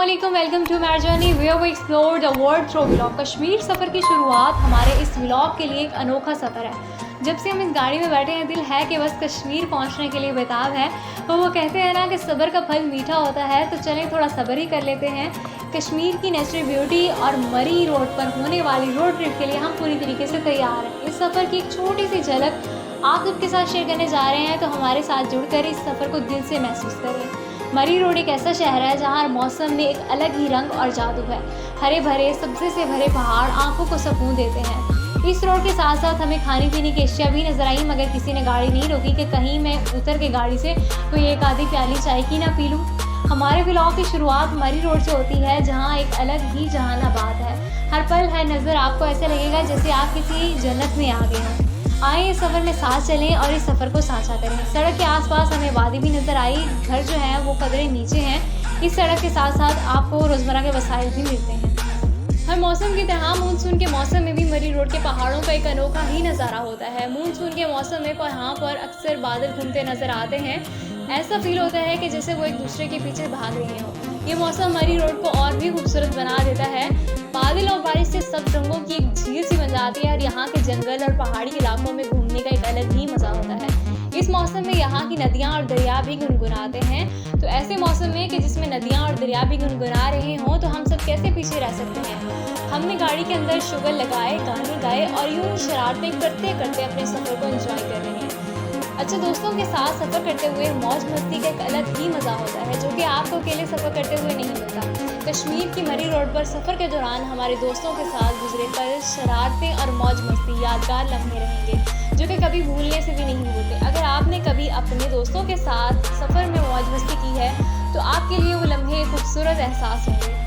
अस्सलामुअलैकुम, welcome to my journey where we explore the world through vlog. Kashmir सफ़र की शुरुआत हमारे इस व्लॉग के लिए एक अनोखा सफ़र है। जब से हम इस गाड़ी में बैठे हैं दिल है कि बस कश्मीर पहुंचने के लिए बेताब है। तो वो कहते हैं ना कि सब्र का फल मीठा होता है, तो चलें थोड़ा सब्र ही कर लेते हैं। कश्मीर की नेचुरल ब्यूटी और मरी रोड पर होने वाली रोड ट्रिप के लिए हम पूरी तरीके से तैयार हैं। इस सफ़र की एक छोटी सी झलक आप सबके साथ शेयर करने जा रहे हैं, तो हमारे साथ जुड़कर इस सफ़र को दिल से महसूस करें। मरी रोड एक ऐसा शहर है जहाँ हर मौसम में एक अलग ही रंग और जादू है। हरे भरे सब्ज़े से भरे पहाड़ आंखों को सुकून देते हैं। इस रोड के साथ साथ हमें खाने पीने की अशिया भी नजर आई, मगर किसी ने गाड़ी नहीं रोकी कि कहीं मैं उतर के गाड़ी से कोई एक आधी प्याली चाय की ना पी लूँ। हमारे व्लॉग की शुरुआत मरी रोड से होती है, जहाँ एक अलग ही जहानाबाद है। हर पल हर नज़र आपको ऐसा लगेगा जैसे आप किसी जन्नत में आ गए हों। आए इस सफ़र में साथ चलें और इस सफ़र को साझा करें। सड़क के आसपास हमें वादी भी नज़र आई। घर जो हैं वो कदरे नीचे हैं। इस सड़क के साथ साथ आपको रोज़मर्रा के वसाइल भी मिलते हैं। हर मौसम की तरह मानसून के मौसम में भी मरी रोड के पहाड़ों का एक अनोखा ही नज़ारा होता है। मानसून के मौसम में यहाँ पर अक्सर बादल घूमते नज़र आते हैं। ऐसा फील होता है कि जैसे वो एक दूसरे के पीछे भाग रहे हों। ये मौसम मरी रोड को और भी खूबसूरत बना देता है। बादल और बारिश से सब रंगों की एक झील सी बन जाती है और यहाँ के जंगल और पहाड़ी इलाकों में घूमने का एक अलग ही मज़ा होता है। इस मौसम में यहाँ की नदियाँ और दरिया भी गुनगुनाते हैं। तो ऐसे मौसम में कि जिसमें नदियाँ और दरिया भी गुनगुना रहे हों, तो हम सब कैसे पीछे रह सकते हैं। हमने गाड़ी के अंदर शुगर लगाए, गाने गाए और यूं शरारतें करते करते अपने सफ़र को एंजॉय कर रहे हैं। अच्छा, दोस्तों के साथ सफ़र करते हुए मौज मस्ती का एक अलग ही मज़ा होता है, जो कि आपको अकेले सफ़र करते हुए नहीं मिलता। कश्मीर की मरी रोड पर सफ़र के दौरान हमारे दोस्तों के साथ गुजरे पल, शरारतें और मौज मस्ती यादगार लम्हे रहेंगे, जो कि कभी भूलने से भी नहीं भूलते। अगर आपने कभी अपने दोस्तों के साथ सफ़र में मौज मस्ती की है, तो आपके लिए वो लम्हे खूबसूरत एहसास होंगे।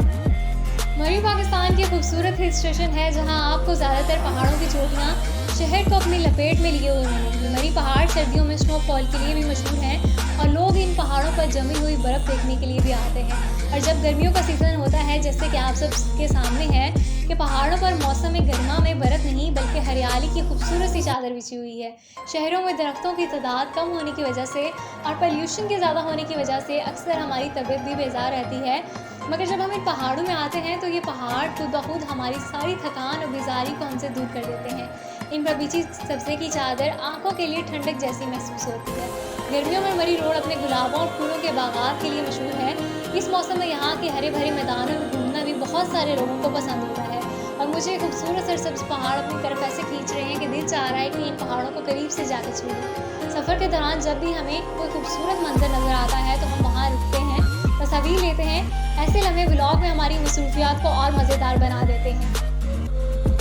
मरी पाकिस्तान की खूबसूरत हिल स्टेशन है, जहां आपको ज़्यादातर पहाड़ों की चोटियां शहर को अपनी लपेट में लिए हुए मिलेंगी। मरी पहाड़ सर्दियों में स्नोफॉल के लिए भी मशहूर हैं और लोग इन पहाड़ों पर जमी हुई बर्फ़ देखने के लिए भी आते हैं। और जब गर्मियों का सीज़न होता है, जैसे कि आप सब के सामने है कि पहाड़ों पर मौसम गर्मा में बर्फ़ नहीं बल्कि हरियाली की खूबसूरत सी चादर बिछी हुई है। शहरों में दरख्तों की तादाद कम होने की वजह से और पोल्यूशन के ज़्यादा होने की वजह से अक्सर हमारी तबीयत भी बेजार रहती है, मगर जब हम इन पहाड़ों में आते हैं तो ये पहाड़ खुद ब खुद हमारी सारी थकान और बेजारी को हमसे दूर कर देते हैं। इन पर बिछी सब्ज़े की चादर आंखों के लिए ठंडक जैसी महसूस होती है। गर्मियों में मरी रोड अपने गुलाबों और फूलों के बागात के लिए मशहूर है। इस मौसम में यहाँ के हरे भरे मैदानों में घूमना भी बहुत सारे लोगों को पसंद होता है और मुझे खूबसूरत सरसब्ज पहाड़ अपनी तरफ ऐसे खींच रहे हैं कि दिल चाह रहा है कि इन पहाड़ों को करीब से जाकर छू लूं। सफ़र के दौरान जब भी हमें कोई खूबसूरत मंजर नज़र आता है तो हम वहाँ रुकते हैं, तस्वीर लेते हैं। ऐसे लम्हे व्लॉग में हमारी मसरूफियात को और मज़ेदार बना देते हैं।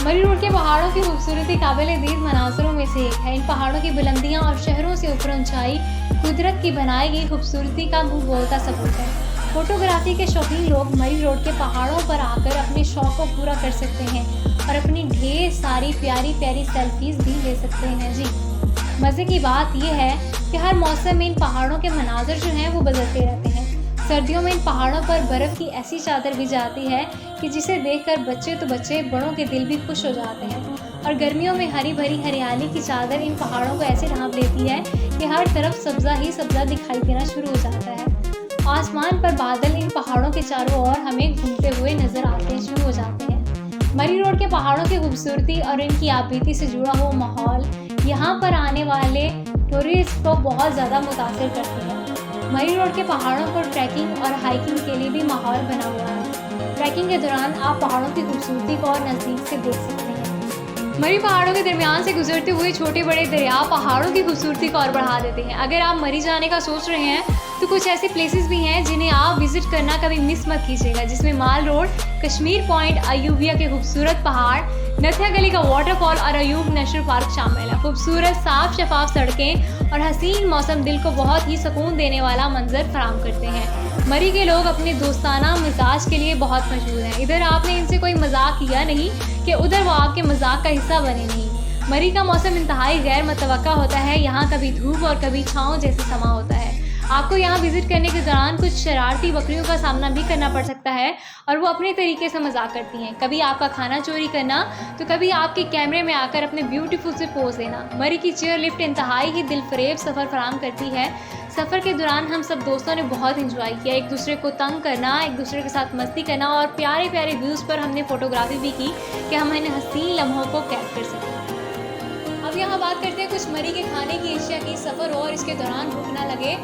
मरी रोड के पहाड़ों की खूबसूरती काबिल-ए-दीद मनाज़रों में से एक है। इन पहाड़ों की बुलंदियां और शहरों से ऊपर ऊंचाई कुदरत की बनाई गई खूबसूरती का मुंह बोलता सबूत है। फोटोग्राफी के शौकीन लोग मरी रोड के पहाड़ों पर आकर अपने शौक़ को पूरा कर सकते हैं और अपनी ढेर सारी प्यारी प्यारी सेल्फीज़ भी ले सकते हैं। जी, मज़े की बात यह है कि हर मौसम में इन पहाड़ों के मनाज़र जो हैं वो बदलते रहते हैं। सर्दियों में इन पहाड़ों पर बर्फ़ की ऐसी चादर भी जाती है कि जिसे देखकर बच्चे तो बच्चे, बड़ों के दिल भी खुश हो जाते हैं। और गर्मियों में हरी भरी हरियाली की चादर इन पहाड़ों को ऐसे ढांप लेती है कि हर तरफ सब्ज़ा ही सब्ज़ा दिखाई देना शुरू हो जाता है। आसमान पर बादल इन पहाड़ों के चारों ओर हमें घूमते हुए नज़र आते शुरू हो जाते हैं। मरी रोड के पहाड़ों की खूबसूरती और इनकी आपबीती से जुड़ा हुआ माहौल यहाँ पर आने वाले टूरिस्ट को बहुत ज़्यादा मुतासिर करती है। मरी रोड के पहाड़ों पर ट्रैकिंग और हाइकिंग के लिए भी माहौल बना हुआ है। ट्रैकिंग के दौरान आप पहाड़ों की खूबसूरती को और नज़दीक से देख सकते हैं। मरी पहाड़ों के दरमियान से गुजरते हुए छोटे बड़े दरिया पहाड़ों की खूबसूरती को और बढ़ा देते हैं। अगर आप मरी जाने का सोच रहे हैं तो कुछ ऐसे प्लेसेस भी हैं जिन्हें आप विजिट करना कभी मिस मत कीजिएगा, जिसमें माल रोड, कश्मीर पॉइंट, अयूबिया के खूबसूरत पहाड़, नथिया गली का वाटरफॉल और अयूब नेशनल पार्क शामिल है। खूबसूरत साफ शफाफ सड़कें और हसीन मौसम दिल को बहुत ही सुकून देने वाला मंजर फराहम करते हैं। मरी के लोग अपने दोस्ताना मिजाज के लिए बहुत मशहूर हैं। इधर आपने इनसे कोई मजाक किया नहीं कि उधर वो आपके मजाक का हिस्सा बने नहीं। मरी का मौसम इंतहाई गैर मुतवक्का होता है। यहाँ कभी धूप और कभी छाँव जैसे समा होता है। आपको आपको यहाँ विज़िट करने के दौरान कुछ शरारती बकरियों का सामना भी करना पड़ सकता है और वो अपने तरीके से मज़ाक करती हैं। कभी आपका खाना चोरी करना, तो कभी आपके कैमरे में आकर अपने ब्यूटीफुल से पोज़ देना। मरी की चेयर लिफ्ट इंतहाई ही दिलफरेब सफ़र फराहम करती है। सफ़र के दौरान हम सब दोस्तों ने बहुत एंजॉय किया, एक दूसरे को तंग करना, एक दूसरे के साथ मस्ती करना और प्यारे प्यारे व्यूज़ पर हमने फ़ोटोग्राफी भी की कि हम इन हसीन लम्हों को कैद कर सकें। अब यहाँ बात करते हैं कुछ मरी के खाने की एशिया की। सफ़र हो और इसके दौरान भूख ना लगे,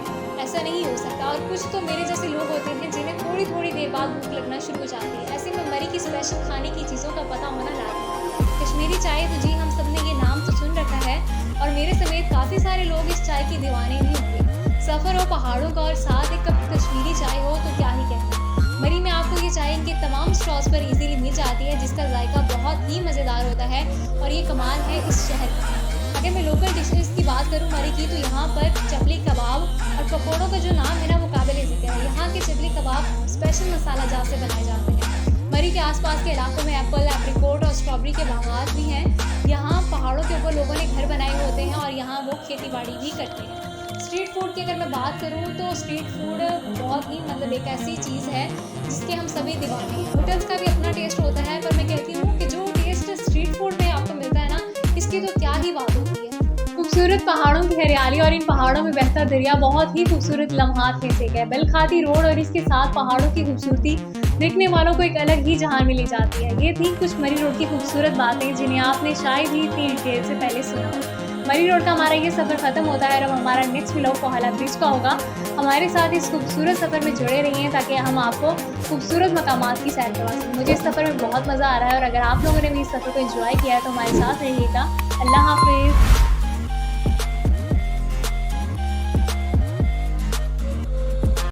ऐसा नहीं हो सकता। और कुछ तो मेरे जैसे लोग होते हैं जिन्हें थोड़ी थोड़ी देर बाद भूख लगना शुरू हो जाती है। ऐसे में मरी की स्पेशल खाने की चीज़ों का पता होना लाजमी है। कश्मीरी चाय, तो जी हम सब ने ये नाम तो सुन रखा है और मेरे समेत काफ़ी सारे लोग इस चाय की दीवाने भी होंगे। सफ़र हो पहाड़ों का और साथ एक कप कश्मीरी चाय हो तो क्या ही कहना। मरी में आपको ये चाय इनके तमाम स्टॉल्स पर इजीली मिल जाती है, जिसका जायका बहुत ही मज़ेदार होता है और ये कमाल है इस शहर का। अगर मैं लोकल डिशेज़ की बात करूँ मरी की, तो यहाँ पर चपली कबाब और पकौड़ों का जो नाम है ना वो काबिल ज़िक्र है। यहाँ के चपली कबाब स्पेशल मसाला जार से बनाए जाते हैं। मरी के आसपास के इलाकों में एप्पल, एप्रिकॉट और स्ट्रॉबेरी के बागात भी हैं। यहाँ पहाड़ों के ऊपर लोगों ने घर बनाए होते हैं और यहाँ वो खेती बाड़ी भी करते हैं। स्ट्रीट फूड की अगर मैं बात करूँ तो स्ट्रीट फूड बहुत ही मतलब एक ऐसी चीज़ है जिसके हम सभी दीवाने हैं। होटल्स का भी अपना टेस्ट होता है, पर मैं कहती हूँ कि जो टेस्ट स्ट्रीट फूड में आपको मिलता है ना, इसकी तो क्या ही बात होती है। खूबसूरत पहाड़ों की हरियाली और इन पहाड़ों में बहता दरिया बहुत ही खूबसूरत लम्हात में से एक है। बलखाती रोड और इसके साथ पहाड़ों की खूबसूरती देखने वालों को एक अलग ही जहान मिली जाती है। ये थी कुछ मरी रोड की खूबसूरत बातें जिन्हें आपने शायद ही इतनी डिटेल से पहले सुना। मरी रोड का हमारा ये सफ़र ख़त्म होता है और अब हमारा नेक्स्ट व्लॉग कोहाला ब्रिज का होगा। हमारे साथ इस खूबसूरत सफ़र में जुड़े रहिए ताकि हम आपको खूबसूरत मकामात की सैर करवा सकें। मुझे इस सफ़र में बहुत मज़ा आ रहा है और अगर आप लोगों ने भी इस सफ़र को एंजॉय किया है तो हमारे साथ रहिएगा। अल्लाह हाफिज़।